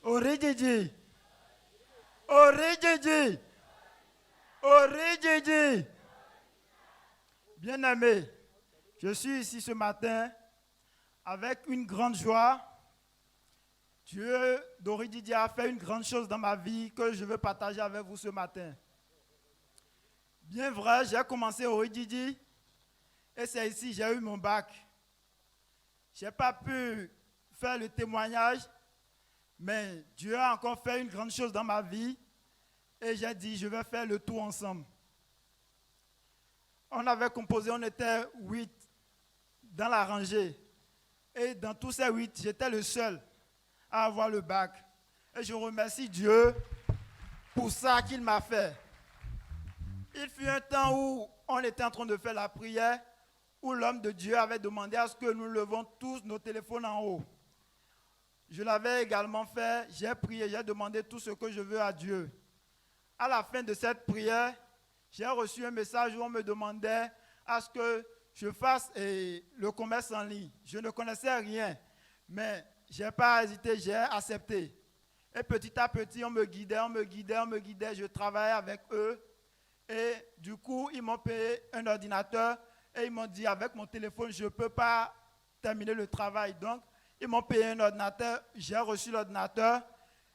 Origigi. Origigi. Origigi. Bien-aimés, je suis ici ce matin avec une grande joie. Dieu d'Origigi a fait une grande chose dans ma vie que je veux partager avec vous ce matin. Bien vrai, j'ai commencé Origigi et c'est ici que j'ai eu mon bac. Je n'ai pas pu faire le témoignage, mais Dieu a encore fait une grande chose dans ma vie et j'ai dit, je vais faire le tour ensemble. On avait composé, on était 8 dans la rangée. Et dans tous ces 8, j'étais le seul à avoir le bac. Et je remercie Dieu pour ça qu'il m'a fait. Il fut un temps où on était en train de faire la prière, où l'homme de Dieu avait demandé à ce que nous levons tous nos téléphones en haut. Je l'avais également fait, j'ai prié, j'ai demandé tout ce que je veux à Dieu. À la fin de cette prière, j'ai reçu un message où on me demandait à ce que je fasse le commerce en ligne. Je ne connaissais rien, mais je n'ai pas hésité, j'ai accepté. Et petit à petit, on me guidait. Je travaillais avec eux. Et du coup, ils m'ont payé un ordinateur et ils m'ont dit, avec mon téléphone, je ne peux pas terminer le travail. Donc, ils m'ont payé un ordinateur, j'ai reçu l'ordinateur.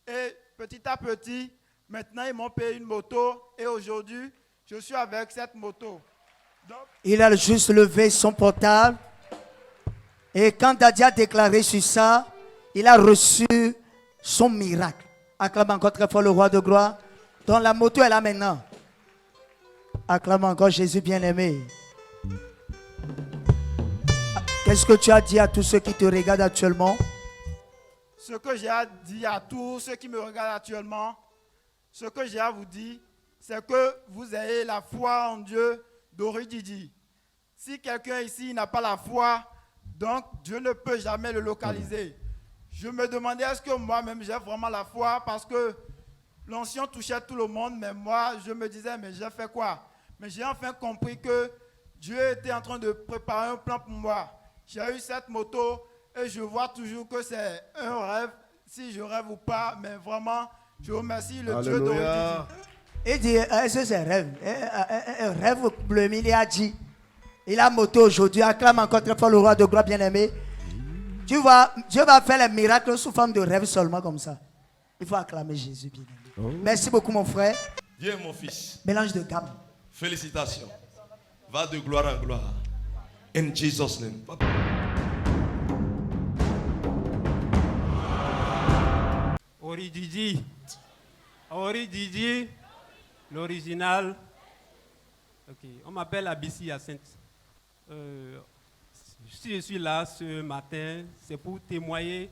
Et petit à petit, maintenant, ils m'ont payé une moto. Et aujourd'hui, je suis avec cette moto. Donc, il a juste levé son portable. Et quand Daddy a déclaré sur ça, il a reçu son miracle. Acclame encore très fort le roi de gloire. Donc la moto est là maintenant. Acclame encore Jésus bien-aimé. Qu'est-ce que tu as dit à tous ceux qui te regardent actuellement? Ce que j'ai à dire à tous ceux qui me regardent actuellement, ce que j'ai à vous dire, c'est que vous ayez la foi en Dieu d'Origigi. Si quelqu'un ici n'a pas la foi, donc Dieu ne peut jamais le localiser. Je me demandais est-ce que moi-même j'ai vraiment la foi parce que l'ancien touchait tout le monde, mais moi je me disais mais j'ai fait quoi? Mais j'ai enfin compris que Dieu était en train de préparer un plan pour moi. J'ai eu cette moto et je vois toujours que c'est un rêve, si je rêve ou pas, mais vraiment je remercie le Dieu d'Origigi. Il dit, est-ce que c'est un rêve? Un rêve bleu, il a dit. Il a moto aujourd'hui. Acclame encore très fort le roi de gloire bien-aimé. Tu vois, Dieu va faire les miracles sous forme de rêve seulement comme ça. Il faut acclamer Jésus bien-aimé. Merci beaucoup mon frère. Viens mon fils. Mélange de gamme. Félicitations. Va de gloire en gloire. In Jesus' name. Origigi. Origigi, l'original. Ok, on m'appelle Abissi Hyacinthe. Si je suis là ce matin, c'est pour témoigner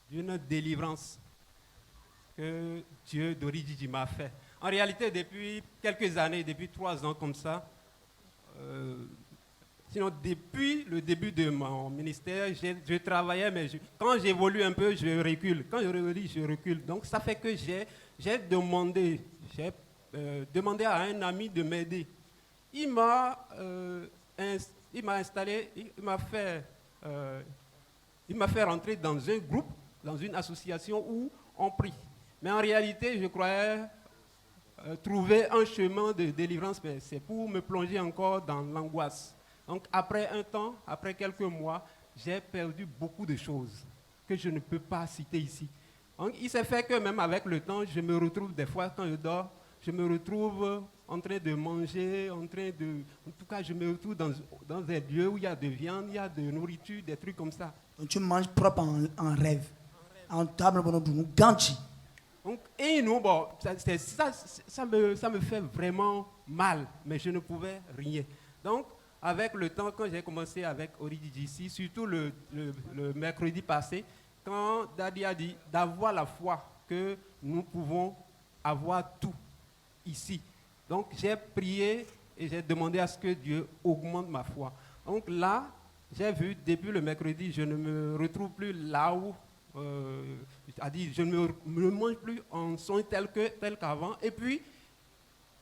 d'une délivrance que Dieu d'Origigi m'a fait. En réalité, depuis quelques années, depuis 3 ans comme ça, sinon depuis le début de mon ministère, je travaillais, mais quand j'évolue un peu, je recule. Quand je relis, je recule. Donc ça fait que j'ai demandé à un ami de m'aider. Il m'a installé, il m'a fait rentrer dans un groupe, dans une association où on prie. Mais en réalité, je croyais trouver un chemin de délivrance, mais c'est pour me plonger encore dans l'angoisse. Donc après un temps, après quelques mois, j'ai perdu beaucoup de choses que je ne peux pas citer ici. Donc il s'est fait que même avec le temps, je me retrouve des fois quand je dors, je me retrouve en train de manger, en tout cas je me retrouve dans des lieux où il y a de viande, il y a de nourriture, des trucs comme ça. Donc tu manges propre en rêve. En table, ganchi. Donc, et nous, bon, ça me fait vraiment mal, mais je ne pouvais rien. Donc, avec le temps, quand j'ai commencé avec Origigi ici, surtout le mercredi passé, quand Daddy a dit d'avoir la foi que nous pouvons avoir tout ici. Donc, j'ai prié et j'ai demandé à ce que Dieu augmente ma foi. Donc là, j'ai vu, depuis le mercredi, je ne me retrouve plus là où je ne me mange plus en son tel qu'avant. Et puis,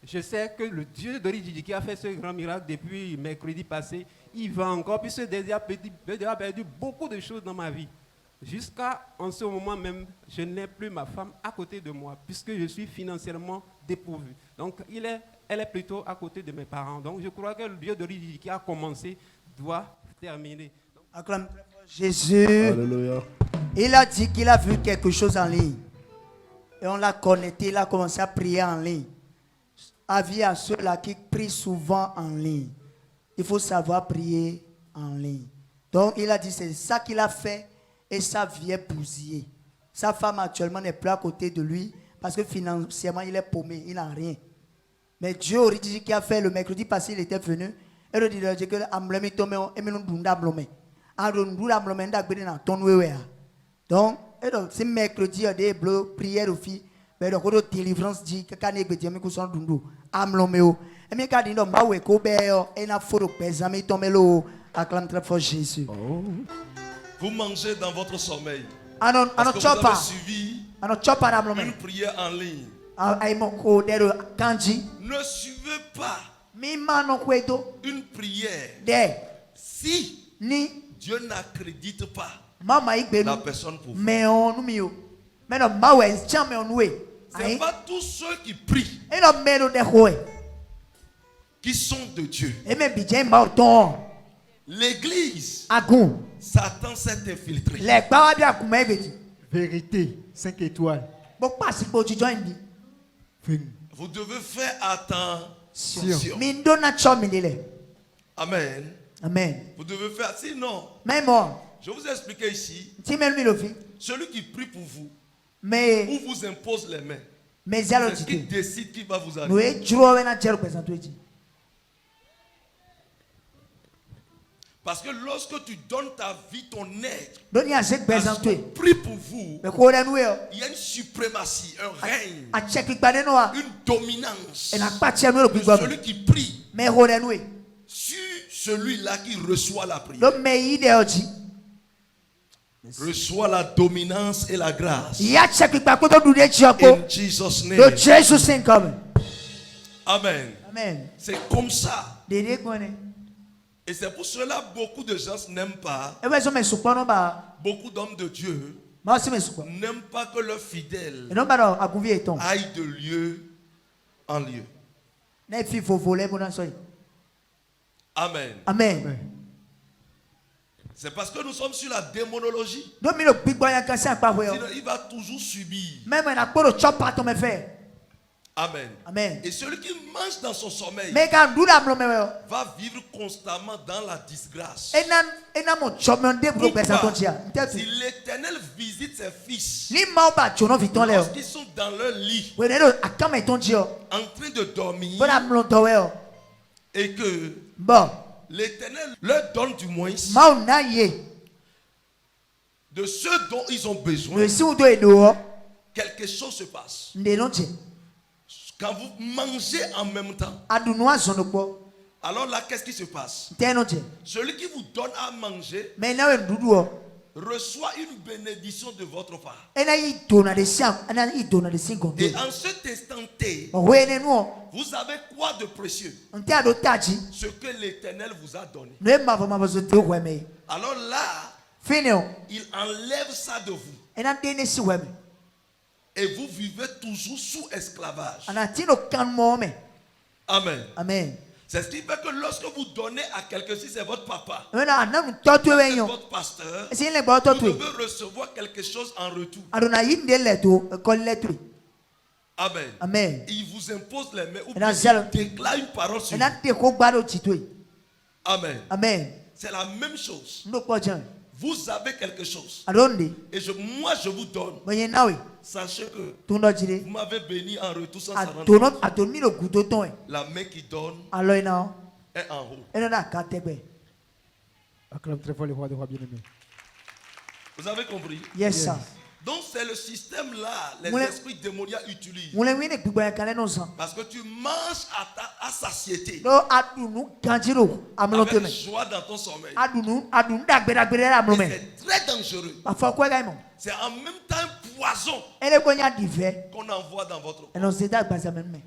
je sais que le Dieu d'Origigi qui a fait ce grand miracle depuis mercredi passé, il va encore, puisque déjà perdu beaucoup de choses dans ma vie. Jusqu'à en ce moment même, je n'ai plus ma femme à côté de moi, puisque je suis financièrement dépourvu. Donc, elle est plutôt à côté de mes parents. Donc, je crois que le Dieu d'origine qui a commencé doit terminer. Acclame très fort Jésus. Alléluia. Il a dit qu'il a vu quelque chose en ligne. Et on l'a connecté, il a commencé à prier en ligne. Avis à ceux-là qui prient souvent en ligne. Il faut savoir prier en ligne. Donc il a dit c'est ça qu'il a fait et sa vie est bousillée. Sa femme actuellement n'est plus à côté de lui parce que financièrement il est paumé, il n'a rien. Mais Dieu aurait dit qu'il a fait le mercredi passé, il était venu. Et il a dit que l'amblème est tombé et nous donc, c'est mercredi, il y a des prières aux filles. Mais donc, la délivrance dit que quand il y a des gens qui sont amlomeo. Et mais quand il y a des gens qui sont acclame très fort Jésus. Vous mangez dans votre sommeil. Ano Parce que vous avez chopa. suivi Ano chopa na une amlome. prière en ligne. Ay mo ko dero kanji. Ne suivez pas Mi mano kwedo une prière de si ni Dieu n'accrédite pas mama igbenu. la personne pour vous. Me onu mi o. Me no mawe chame onwe. Ce Ai. n'est pas tous ceux qui prient E no mero de hoe. qui sont de Dieu. E me bijen ma o ton. L'église, Agun. Satan s'est infiltré. Le gba wa bi akuma ebeti. Vérité, 5 étoiles. Bo pa si bo jijo ndi. Venu. Vous devez faire attention. Mi ndo na chomi dile. Amen. Amen. Vous devez faire. Sinon, Même moi. je vous ai expliqué ici, Ti mel mi lo fi. celui qui prie pour vous Mais ou vous impose les mains, mais zalo c'est ce qui tite. décide qui va vous Nous arriver. e juro we na jero pesanto eji. Parce que lorsque tu donnes ta vie, ton être, Doni a se à pesanto ce e. qu'on prie pour vous, Me ko de nou e. il y a une suprématie, un règne, A check ikpade nou a. une dominance E na pa che nou lo de gbigba. celui qui prie Me ko de nou e. sur celui-là qui reçoit la prière. Lo me yi de oji. Reçoit la dominance et la grâce. Ya check ikpa ko to du de chioko. In Jesus' Do name. Jesus sin come. Amen. Amen. C'est comme ça. Dede kone. Et c'est pour cela que beaucoup de gens n'aiment pas, E we so me supo no ba. beaucoup d'hommes de Dieu Ma si me supo. n'aiment pas que leurs fidèles E no ba do agunvi eton. aillent de lieu en lieu. Na fi fofo le mo na so yi. Amen. Amen. C'est parce que nous sommes sur la démonologie. Do mi lo gbigba yan kan se apa we o. Sinon, il va toujours subir. Même na kporo chop pa to me fe. Amen. Amen. Et celui qui mange dans son sommeil Me ka ndu da mlo me we o. va vivre constamment dans la disgrâce. Ena mo chop me de bro pesanto Pourquoi? chia. Ntetu. Si l'Éternel visite ses fils, Ni ma o ba jono viton le o. lorsqu'ils sont dans leur lit, We ne do akama eton ji o. en train de dormir, Bo na mlo to we o. et que Bon. l'Éternel leur donne du moins Ma o na ye. de ce dont ils ont besoin, We si u do edo o. quelque chose se passe. Nde no je. Quand vous mangez en même temps, Adunu azono po. alors là, qu'est-ce qui se passe? Nte no je. Celui qui vous donne à manger Me na we ndudu o. reçoit une bénédiction de votre part. Ena yi dona de siam. Ena yi dona de singonde. Et en cet instant T, O we ne no. vous avez quoi de précieux? Nte ado taji. Ce que l'Éternel vous a donné. No e ma fo zo te we me. Alors là, Fini o. il enlève ça de vous. Ena de ne si we me. Et vous vivez toujours sous esclavage. Ana ti no kan mo me. Amen. Amen. C'est ce qui fait que lorsque vous donnez à quelqu'un, si c'est votre papa, Ena anam to to we c'est yo. votre pasteur, Si le ba to vous to. devez recevoir quelque chose en retour. Adona yi nde le to ko le to. Amen. Amen. Il vous impose les mains ou Et bien dans zéro. il déclare une parole sur Ena vous. te ko gba do ti to. Amen. Amen. C'est la même chose. Ndo po jan. Vous avez quelque chose. Adonde. Et moi, je vous donne. Boye nawe. Sachez que Tundo jire. vous m'avez béni en retour sans s'en rendre Adono compte. adomi lo gudo ton e. La main qui donne Alo ina. est en haut. Ena na ka tegbe. Acclame très fort le roi des rois bien-aimés. Vous avez compris? Yes sir. Donc c'est le système là, les Moulin- esprits démoniaques utilisent. Mule wini gbigbo ya kale no san. Parce que tu manges à satiété. Do adunu ganjiro amlote me. Avec joie dans ton sommeil. Adunu dagbe amlo Et me. c'est très dangereux. Pa fo ko ga mo. C'est en même temps un poison Ele ko nya dive. qu'on envoie dans votre corps. Eno se da gbaza me me.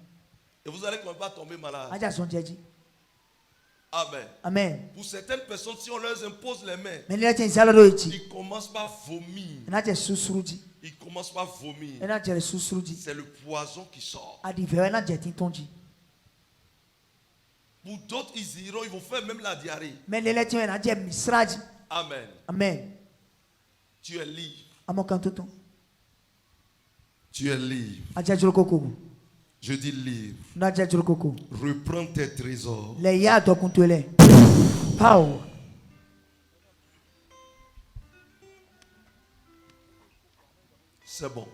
Et vous allez quand même pas tomber malade. Aja son jeji. Amen. Amen. Pour certaines personnes, si on leur impose les mains, Mais les gens là ici. ils commencent par vomir. Na je susruji. Ils commencent par vomir. Na je susruji. C'est le poison qui sort. Adi vewe na je tintonji. Pour d'autres, ils iront, ils vont faire même la diarrhée. Mais les lettres na je misraji. Amen. Amen. Tu es libre. Amokantoton. Tu es libre. Ajajuro koko. Je dis libre. Na jajuro koko. Reprends tes trésors. Le ya dokuntwele. Power. C'est bon.